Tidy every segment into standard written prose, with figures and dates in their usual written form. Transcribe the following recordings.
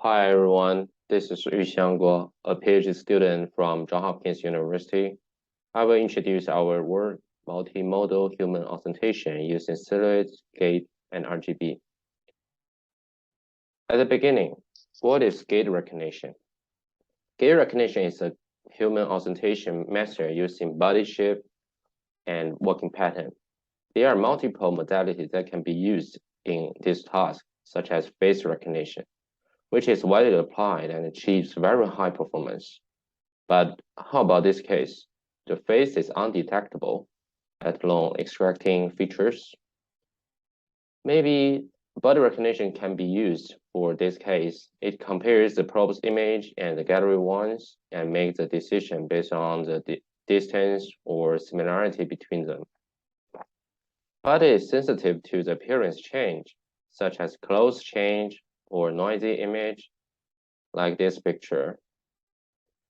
Hi everyone, this is Yuxiang, a PhD student from Johns Hopkins University. I will introduce our work, multi-modal human authentication using silhouette, gait, and RGB. At the beginning, what is gait recognition? Gait recognition is a human authentication method using body shape and walking pattern. There are multiple modalities that can be used in this task, such as face recognition, which is widely applied and achieves very high performance. But how about this case? The face is undetectable, let alone extracting features. Maybe body recognition can be used for this case. It compares the probe's image and the gallery ones and makes a decision based on the distance or similarity between them. Body is sensitive to the appearance change, such as clothes change or noisy image, like this picture.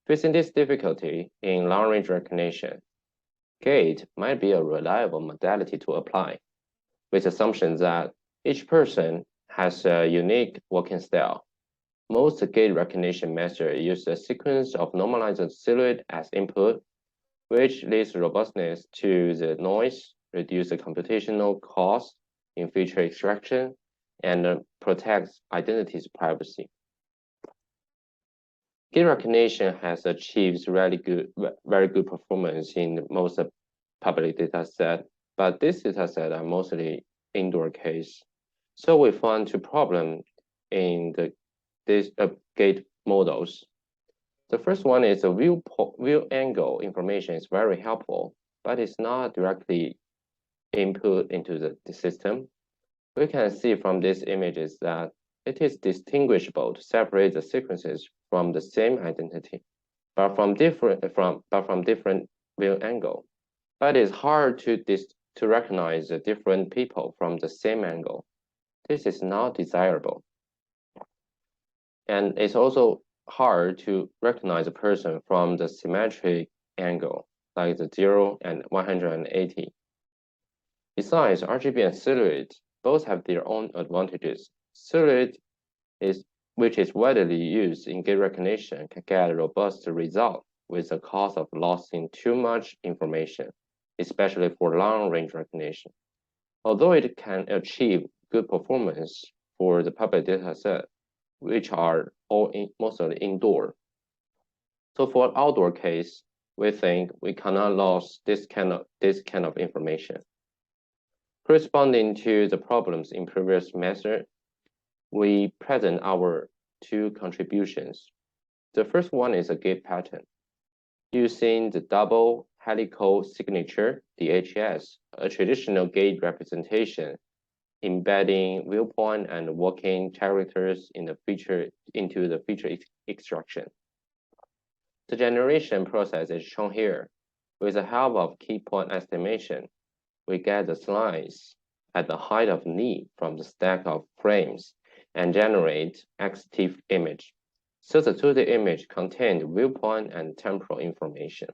Facing this difficulty in long-range recognition, gait might be a reliable modality to apply, with assumptions that each person has a unique walking style. Most gait recognition methods use a sequence of normalized silhouette as input, which leads robustness to the noise, reduce the computational cost in feature extraction, and protects identity's privacy. Gait recognition has achieved very good performance in most public data set, but this data set are mostly indoor case. So we found two problems in these gait models. The first one is the view angle information is very helpful, but it's not directly input into the system. We can see from these images that it is distinguishable to separate the sequences from the same identity, but from different view angle. But it's hard to recognize the different people from the same angle. This is not desirable. And it's also hard to recognize a person from the symmetric angle, like the 0 and 180. Besides, RGB and silhouette both have their own advantages. Silhouette, which is widely used in gait recognition, can get a robust result with the cost of losing too much information, especially for long-range recognition. Although it can achieve good performance for the public data set, which are mostly indoor. So for outdoor case, we think we cannot lose this kind of information. Corresponding to the problems in previous method, we present our two contributions. The first one is a gait pattern. Using the double helical signature, DHS, a traditional gait representation, embedding viewpoint and walking characters into the feature extraction. The generation process is shown here. With the help of key point estimation, we get the slice at the height of knee from the stack of frames and generate active image. Substituted image contained viewpoint and temporal information.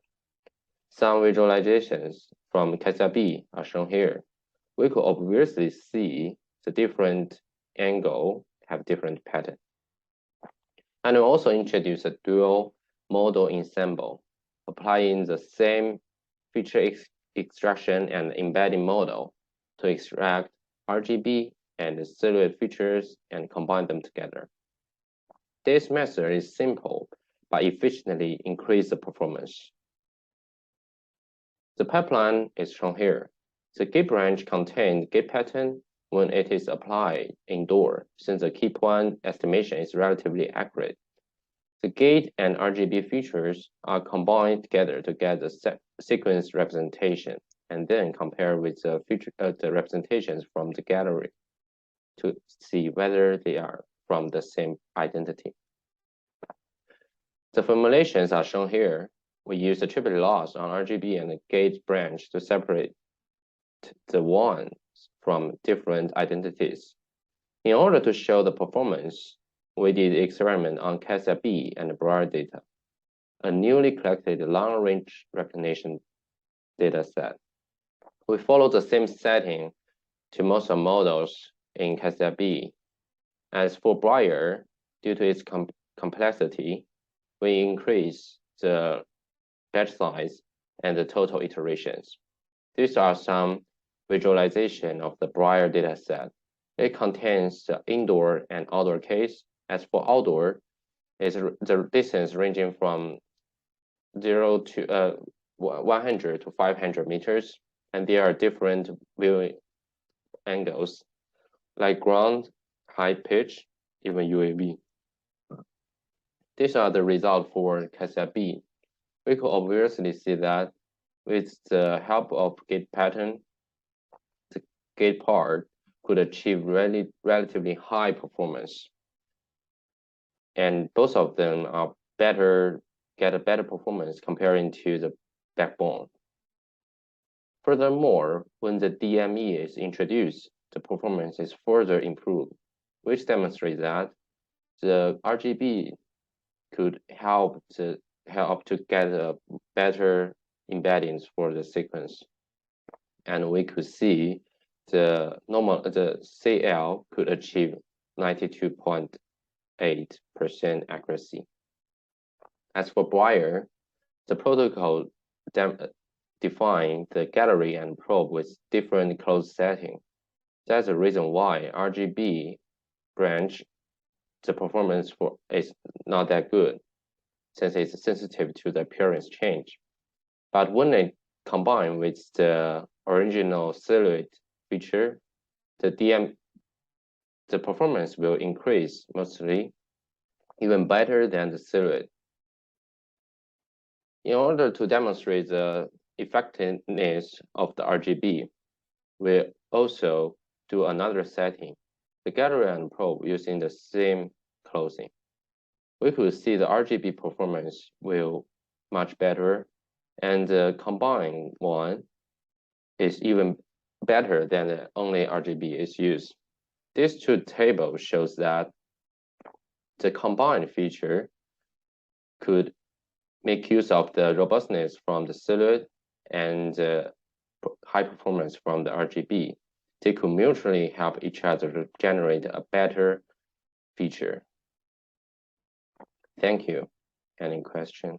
Some visualizations from CASA-B are shown here. We could obviously see the different angle have different pattern. And we also introduce a dual modal ensemble, applying the same feature extraction and embedding model to extract RGB and silhouette features and combine them together. This method is simple, but efficiently increases the performance. The pipeline is shown here. The gait branch contains gait pattern when it is applied indoor, since the key point estimation is relatively accurate. The gait and RGB features are combined together to get the sequence representation, and then compare with the representations from the gallery to see whether they are from the same identity. The formulations are shown here. We use the triplet loss on RGB and the gait branch to separate the ones from different identities. In order to show the performance, we did experiment on CASA-B and broad data, a newly collected long-range recognition data set. We follow the same setting to most models in CASA-B. As for Breyer, due to its complexity, we increase the batch size and the total iterations. These are some visualization of the Briar dataset. It contains the indoor and outdoor case. As for outdoor, is the distance ranging from 0 to 100 to 500 meters, and there are different viewing angles, like ground, high pitch, even UAV. These are the results for cassette B. We could obviously see that with the help of gate pattern, the gate part could achieve relatively high performance. And both of them are get a better performance comparing to the backbone. Furthermore, when the DME is introduced, the performance is further improved, which demonstrates that the RGB could help to get a better embeddings for the sequence. And we could see the CL could achieve 92.8% accuracy. As for Briar, the protocol define the gallery and probe with different closed setting. That's the reason why RGB branch, the performance is not that good, since it's sensitive to the appearance change. But when it combined with the original silhouette feature, the performance will increase mostly, even better than the silhouette. In order to demonstrate the effectiveness of the RGB, we also do another setting, the gallery and probe using the same closing. We could see the RGB performance will much better, and the combined one is even better than the only RGB is used. These two tables shows that the combined feature could make use of the robustness from the silhouette and high performance from the RGB. They could mutually help each other to generate a better feature. Thank you. Any question?